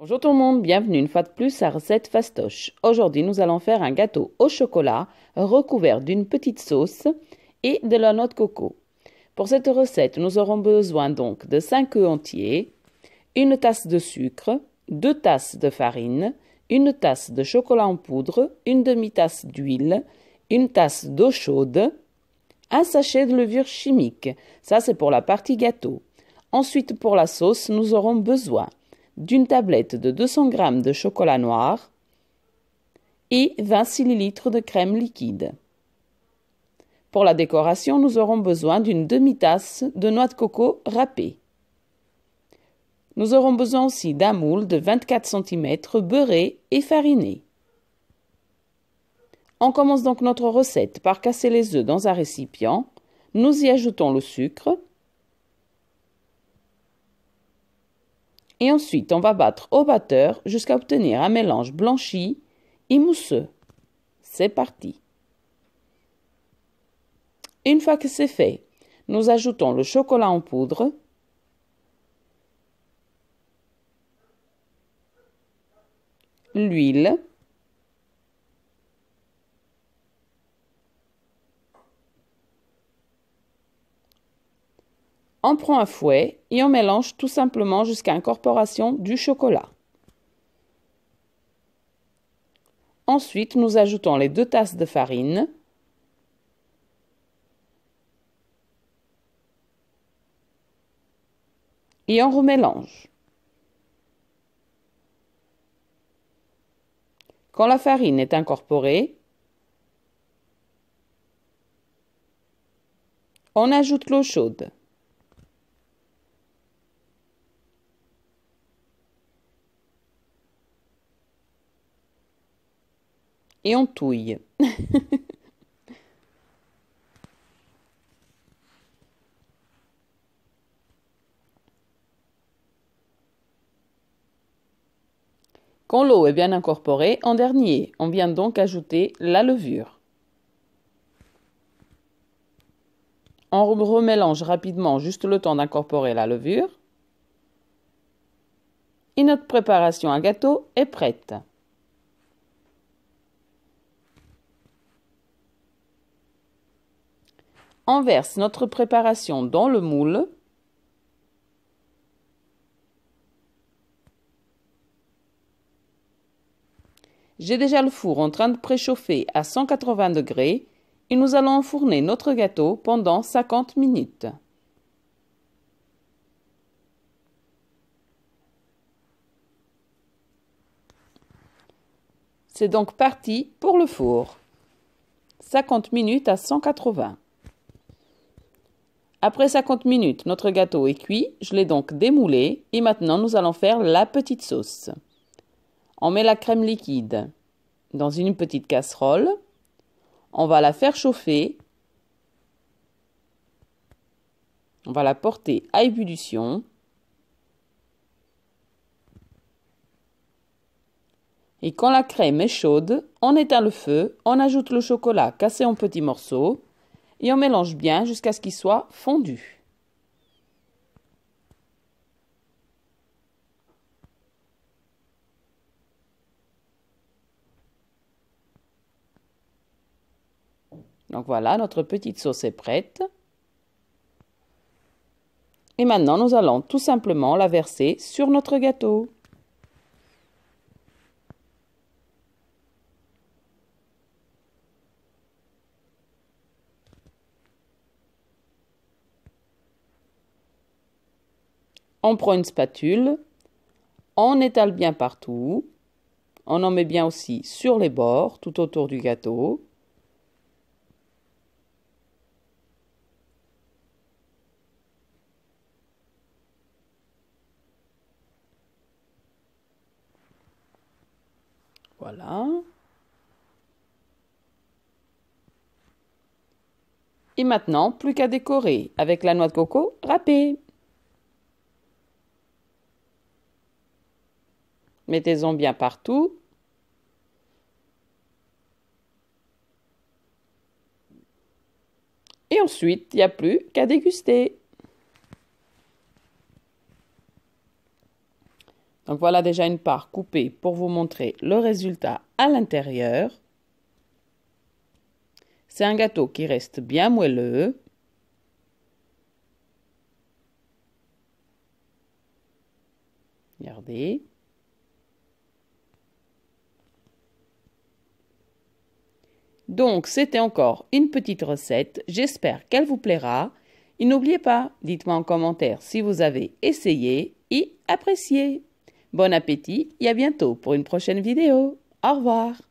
Bonjour tout le monde, bienvenue une fois de plus à Recette Fastoche. Aujourd'hui, nous allons faire un gâteau au chocolat recouvert d'une petite sauce et de la noix de coco. Pour cette recette, nous aurons besoin donc de 5 œufs entiers, une tasse de sucre, 2 tasses de farine, une tasse de chocolat en poudre, une demi-tasse d'huile, une tasse d'eau chaude, un sachet de levure chimique. Ça, c'est pour la partie gâteau. Ensuite, pour la sauce, nous aurons besoin d'une tablette de 200 g de chocolat noir et 20 cl de crème liquide. Pour la décoration, nous aurons besoin d'une demi-tasse de noix de coco râpée. Nous aurons besoin aussi d'un moule de 24 cm beurré et fariné. On commence donc notre recette par casser les œufs dans un récipient. Nous y ajoutons le sucre. Et ensuite, on va battre au batteur jusqu'à obtenir un mélange blanchi et mousseux. C'est parti. Une fois que c'est fait, nous ajoutons le chocolat en poudre, l'huile, on prend un fouet et on mélange tout simplement jusqu'à incorporation du chocolat. Ensuite, nous ajoutons les 2 tasses de farine, et on remélange. Quand la farine est incorporée, on ajoute l'eau chaude. Et on touille. Quand l'eau est bien incorporée, en dernier, on vient donc ajouter la levure. On remélange rapidement juste le temps d'incorporer la levure. Et notre préparation à gâteau est prête. On verse notre préparation dans le moule. J'ai déjà le four en train de préchauffer à 180 degrés et nous allons enfourner notre gâteau pendant 50 minutes. C'est donc parti pour le four. 50 minutes à 180. Après 50 minutes, notre gâteau est cuit. Je l'ai donc démoulé et maintenant nous allons faire la petite sauce. On met la crème liquide dans une petite casserole. On va la faire chauffer. On va la porter à ébullition. Et quand la crème est chaude, on éteint le feu, on ajoute le chocolat cassé en petits morceaux et on mélange bien jusqu'à ce qu'il soit fondu. Donc voilà, notre petite sauce est prête. Et maintenant, nous allons tout simplement la verser sur notre gâteau. On prend une spatule, on étale bien partout, on en met bien aussi sur les bords, tout autour du gâteau. Voilà. Et maintenant, plus qu'à décorer avec la noix de coco râpée. Mettez-en bien partout. Et ensuite, il n'y a plus qu'à déguster. Donc voilà déjà une part coupée pour vous montrer le résultat à l'intérieur. C'est un gâteau qui reste bien moelleux. Regardez. Donc, c'était encore une petite recette. J'espère qu'elle vous plaira. Et n'oubliez pas, dites-moi en commentaire si vous avez essayé et apprécié. Bon appétit et à bientôt pour une prochaine vidéo. Au revoir.